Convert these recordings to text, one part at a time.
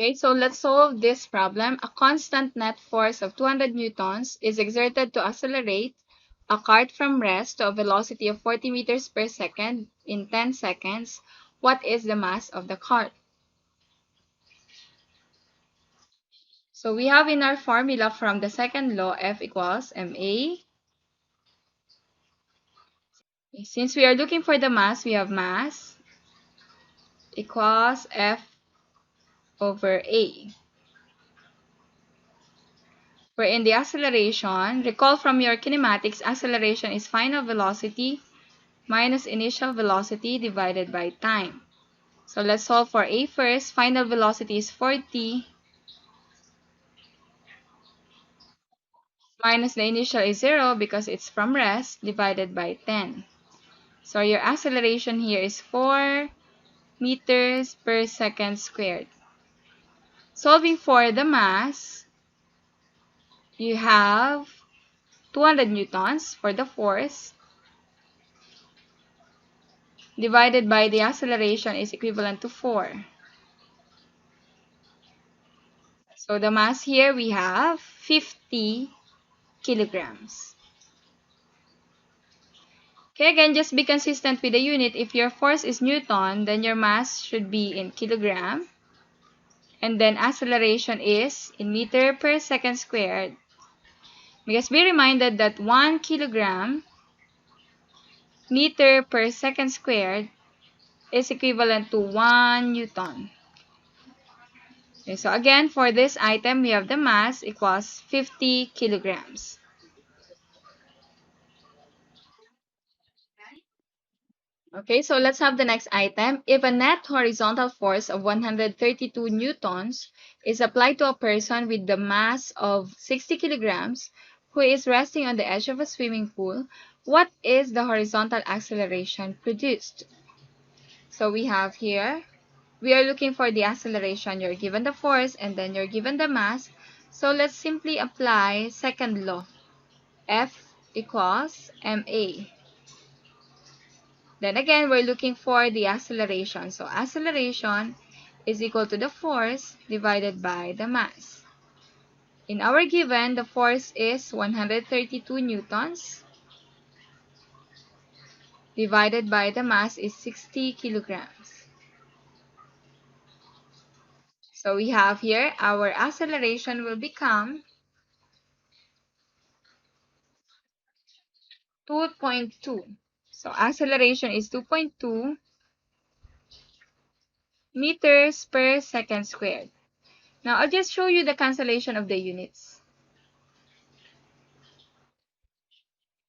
Okay, so let's solve this problem. A constant net force of 200 newtons is exerted to accelerate a cart from rest to a velocity of 40 meters per second in 10 seconds. What is the mass of the cart? So we have in our formula from the second law, F equals ma. Since we are looking for the mass, we have mass equals F over A. Where in the acceleration, recall from your kinematics, acceleration is final velocity minus initial velocity divided by time. So let's solve for A first. Final velocity is 40 minus the initial is 0 because it's from rest divided by 10. So your acceleration here is 4 meters per second squared. Solving for the mass, you have 200 newtons for the force divided by the acceleration is equivalent to 4. So the mass here we have 50 kilograms. Okay, again, just be consistent with the unit. If your force is Newton, then your mass should be in kilogram. And then acceleration is in meter per second squared. Because be reminded that 1 kilogram meter per second squared is equivalent to 1 Newton. Okay, so again, for this item, we have the mass equals 50 kilograms. Okay, so let's have the next item. If a net horizontal force of 132 newtons is applied to a person with the mass of 60 kilograms who is resting on the edge of a swimming pool, what is the horizontal acceleration produced? So we have here, we are looking for the acceleration. You're given the force and then you're given the mass. So let's simply apply second law. F equals ma. Then again, we're looking for the acceleration. So acceleration is equal to the force divided by the mass. In our given, the force is 132 newtons divided by the mass is 60 kilograms. So we have here, our acceleration will become 2.2. So acceleration is 2.2 meters per second squared. Now, I'll just show you the cancellation of the units.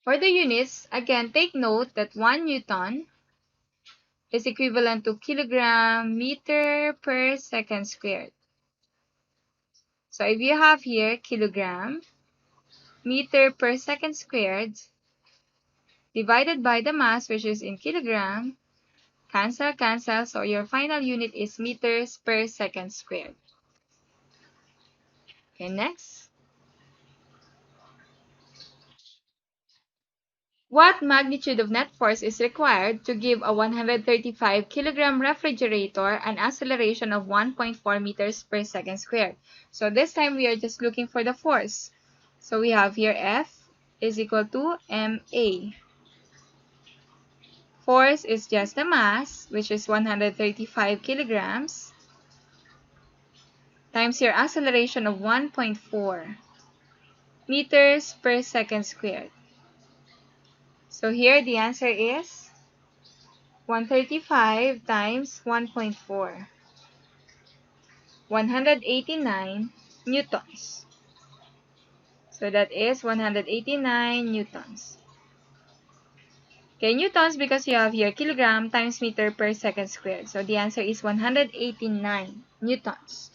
For the units, again, take note that 1 Newton is equivalent to kilogram meter per second squared. So if you have here kilogram meter per second squared divided by the mass, which is in kilogram, cancel, cancel. So your final unit is meters per second squared. Okay, next. What magnitude of net force is required to give a 135 kilogram refrigerator an acceleration of 1.4 meters per second squared? So this time we are just looking for the force. So we have here F is equal to ma. Force is just the mass, which is 135 kilograms, times your acceleration of 1.4 meters per second squared. So here the answer is 135 times 1.4. 189 newtons. So that is 189 newtons. Okay, newtons because you have here kilogram times meter per second squared. So the answer is 189 newtons.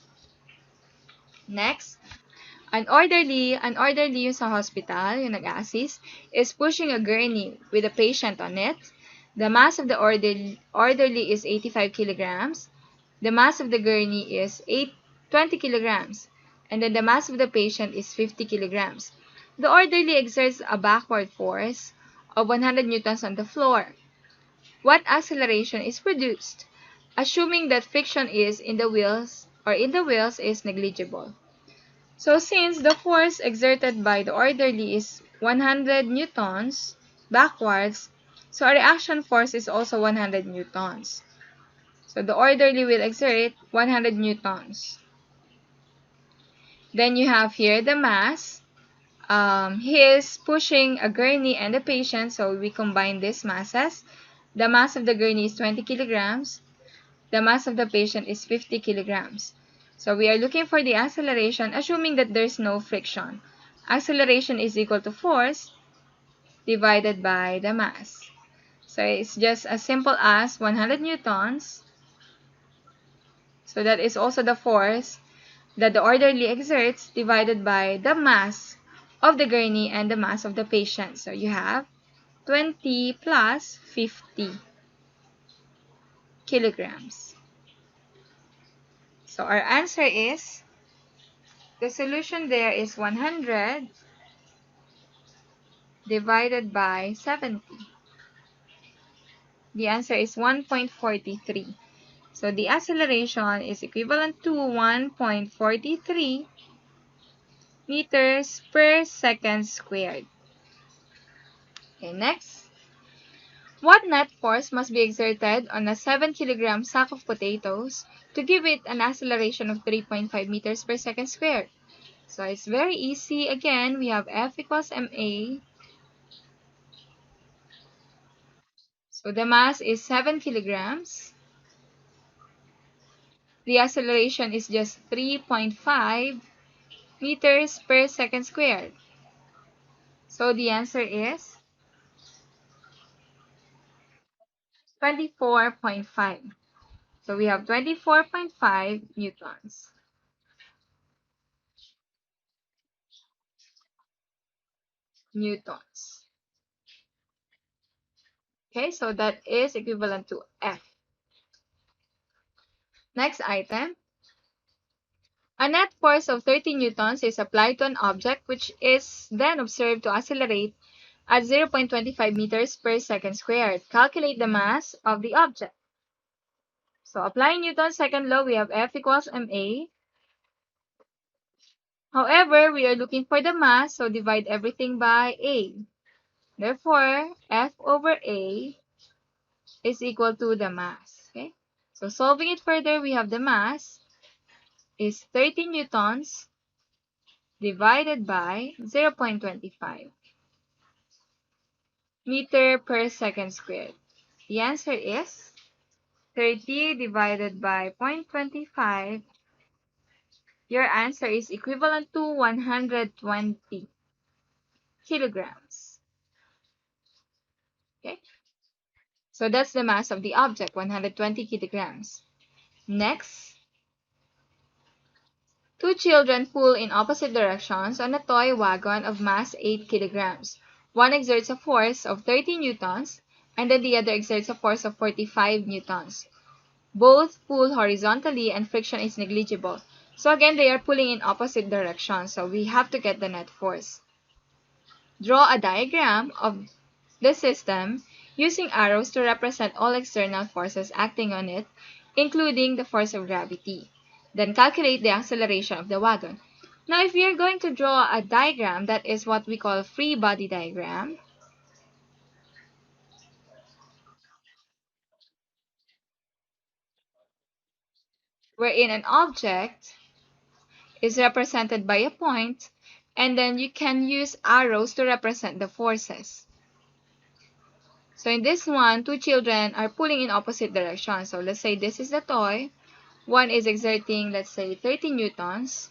Next, an orderly yung sa hospital, yung nag-assist, is pushing a gurney with a patient on it. The mass of the orderly is 85 kilograms. The mass of the gurney is 20 kilograms. And then the mass of the patient is 50 kilograms. The orderly exerts a backward force of 100 newtons on the floor. What acceleration is produced? Assuming that friction is in the wheels or in the wheels is negligible. So since the force exerted by the orderly is 100 newtons backwards, so a reaction force is also 100 newtons. So the orderly will exert 100 newtons. Then you have here the mass. He is pushing a gurney and a patient, so we combine these masses. The mass of the gurney is 20 kilograms. The mass of the patient is 50 kilograms. So we are looking for the acceleration, assuming that there's no friction. Acceleration is equal to force divided by the mass. So it's just as simple as 100 newtons. So that is also the force that the orderly exerts divided by the mass of the gurney and the mass of the patient. So you have 20 plus 50 kilograms. So our answer is, the solution there is 100 divided by 70. The answer is 1.43. So the acceleration is equivalent to 1.43 meters per second squared. Okay, next. What net force must be exerted on a 7 kilogram sack of potatoes to give it an acceleration of 3.5 meters per second squared? So it's very easy. Again, we have F equals ma. So the mass is 7 kilograms. The acceleration is just 3.5 meters per second squared. So the answer is 24.5. So we have 24.5 newtons. Newtons. Okay, so that is equivalent to F. Next item. A net force of 30 newtons is applied to an object which is then observed to accelerate at 0.25 meters per second squared. Calculate the mass of the object. So applying Newton's second law, we have F equals ma. However, we are looking for the mass, so divide everything by a. Therefore, F over a is equal to the mass. Okay? So solving it further, we have the mass is 30 newtons divided by 0.25 meter per second squared. The answer is 30 divided by 0.25. Your answer is equivalent to 120 kilograms. Okay? So that's the mass of the object, 120 kilograms. Next, two children pull in opposite directions on a toy wagon of mass 8 kilograms. One exerts a force of 30 newtons, and then the other exerts a force of 45 newtons. Both pull horizontally and friction is negligible. So again, they are pulling in opposite directions, so we have to get the net force. Draw a diagram of the system using arrows to represent all external forces acting on it, including the force of gravity. Then calculate the acceleration of the wagon. Now, if we are going to draw a diagram, that is what we call free body diagram, wherein an object is represented by a point, and then you can use arrows to represent the forces. So in this one, two children are pulling in opposite directions. So let's say this is the toy. One is exerting, let's say, 30 newtons.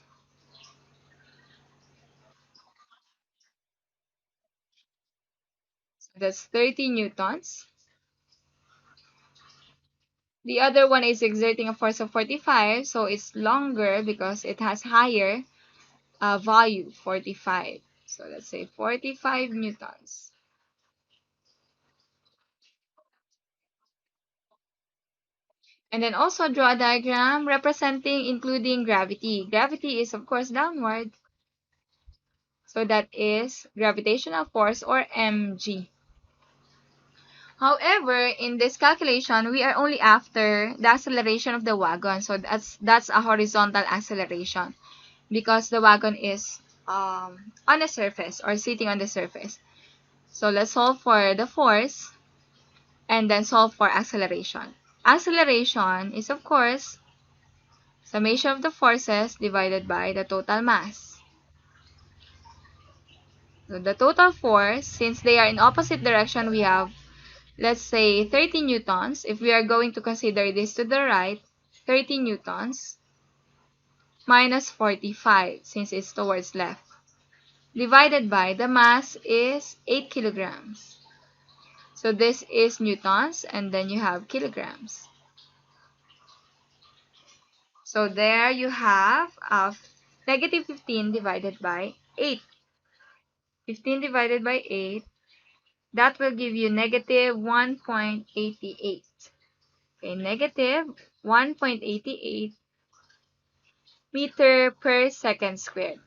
So that's 30 newtons. The other one is exerting a force of 45, so it's longer because it has higher value, 45. So let's say 45 newtons. And then also draw a diagram representing including gravity. Gravity is, of course, downward. So that is gravitational force, or mg. However, in this calculation, we are only after the acceleration of the wagon. So that's a horizontal acceleration because the wagon is on the surface or sitting on the surface. So let's solve for the force and then solve for acceleration. Acceleration is, of course, summation of the forces divided by the total mass. So the total force, since they are in opposite direction, we have, let's say, 30 newtons. If we are going to consider this to the right, 30 newtons minus 45, since it's towards left, divided by the mass is 8 kilograms. So this is newtons, and then you have kilograms. So there you have negative 15 divided by 8. 15 divided by 8, that will give you negative 1.88. Okay, negative 1.88 meter per second squared.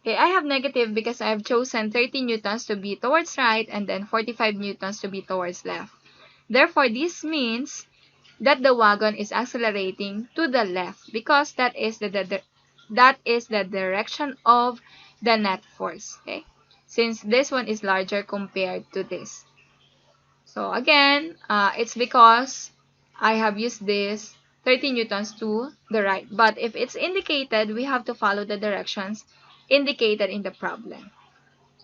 Okay, I have negative because I have chosen 30 newtons to be towards right and then 45 newtons to be towards left. Therefore, this means that the wagon is accelerating to the left because that is the direction of the net force. Okay, since this one is larger compared to this. So again, it's because I have used this 30 newtons to the right. But if it's indicated, we have to follow the directions indicated in the problem.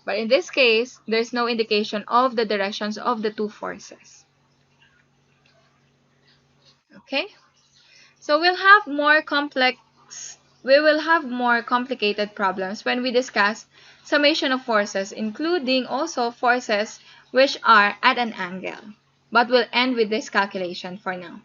But in this case, there's no indication of the directions of the two forces. Okay? So we will have more complicated problems when we discuss summation of forces, including also forces which are at an angle. But we'll end with this calculation for now.